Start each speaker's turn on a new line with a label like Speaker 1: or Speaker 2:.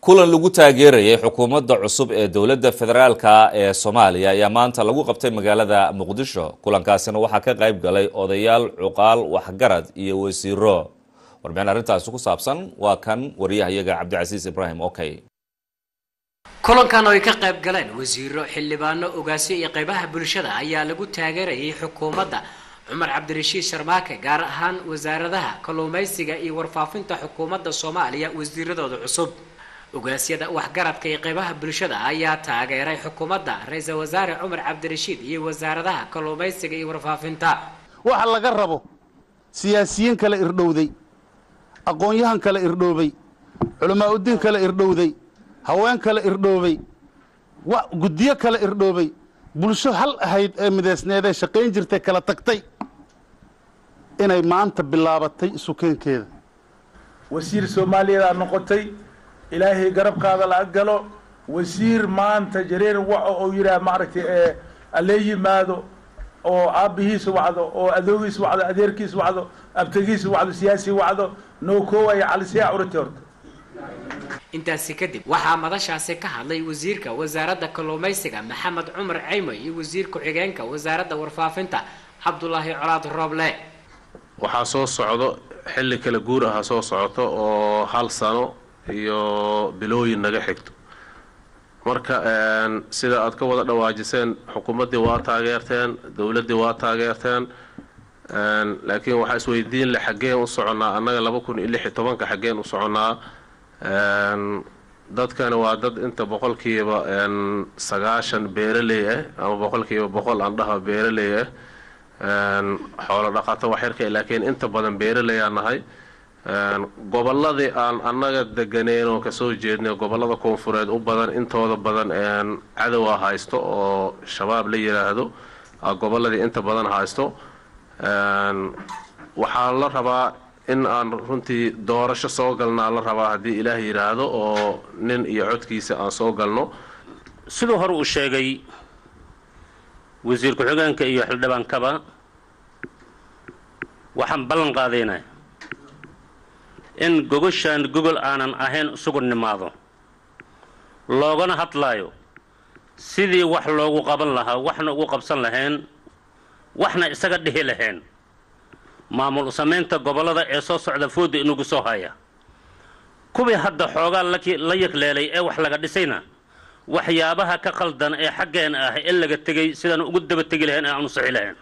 Speaker 1: kulan lagu taageerayay xukuumadda cusub ee dowladda federaalka ee Soomaaliya ayaa maanta lagu qabtay magaalada Muqdisho. Kulankaasina waxaa ka qayb galay odayaal, cuqaal, waxgarad iyo wasiiro. Warbixin arrintaas ku saabsan waa kan wariyahayaga Cabdicasiis Ibrahim Okay.
Speaker 2: kulankan oo ay ka qayb galeen wasiiro, xildhibaano, ogaasiyo iyo qaybaha bulshada ayaa lagu taageerayay xukuumadda Cumar Cabdirashiid Sharmaake, gaar ahaan wasaaradaha kalluumaysiga iyo warfaafinta xukuumadda Soomaaliya wasiiradooda cusub. ogaasiyada waxgaradka iyo qaybaha bulshada ayaa taageeray xukuumadda ra'iisul wasaare Cumar Cabdirashiid iyo wasaaradaha kalluumaysiga iyo warfaafinta.
Speaker 3: waxa laga rabo siyaasiyiin kala irdhowday, aqoon-yahan kala irdhoobay, culamaa u diin kala irdhowday, haween kala irdhoobay, guddiyo kala irdhoobay, bulsho hal ahayd ee mideysneed ee shaqayn jirtay kala tagtay inay maanta bilaabatay isukeenkeeda.
Speaker 4: wasiir Soomaaliyeed aan noqotay, ilaahay garabkaada la galo. wasiir maanta jareen waxa uu yiraahdo maaragtay alle yimaado oo aabihiis wacdo oo adoogiis wacdo, adeerkiis wacdo, abtagiis wacdo, siyaasi wacdo, noo kooway calisiya urtoorto.
Speaker 2: intaasi kadib waxaa madashaasi ka hadlay wasiirka wasaaradda kalluumaysiga Maxamed Cumar Ceymo iyo wasiir ku-xigeenka wasaaradda warfaafinta Cabdullaahi Colaad Rooble.
Speaker 5: waxaa soo socdo xilli kala guur ah soo socoto oo hal sano iyo bilooyin naga xigto. marka sida aad ka wada dhawaajiseen, xukuumaddii waa taageerteen, dawladdii waa taageerteen, laakiin waxaa isweydiin leh xaggeen u soconaa annaga 2016 xaggeen u soconaa. dadkana waa dad inta boqolkiiba 90 beeraley ah ama boqolkiiba 100 aan dhaha beeraley ah, xoolo dhaqato wax yarkay, laakiin inta badan beeraley aan nahay. gobolladii aan annaga deganeen oo kasoo jeednay gobollada koonfureed u badan, intooda badan cadow haysto oo shabaab la yiraahdo, gobolladii inta badan haysto. waxaa la rabaa in aan runtii doorasho soo galnaa la rabaa haddii ilaah yiraahdo, oo nin iyo codkiisa aan soo galno.
Speaker 6: sidoo hore uu sheegay wasiir ku-xigeenka iyo xildhibaankaba, waxaan ballan qaadaynaa in gogoshaan gogol aanan ahayn isugu nimaado, loogana hadlaayo sidii wax loogu qaban lahaa, waxna ugu qabsan lahayn, waxna isaga dhihi lahayn maamul samaynta gobollada ee soo socda fooda inugu soo haya. kuwii hadda xoogaa la yaqleelay ee wax laga dhisayna, waxyaabaha ka qaldan ee xaggeen ah in laga tegay sidaan ugu daba tegi lahayn ee aanu saxi lahayn.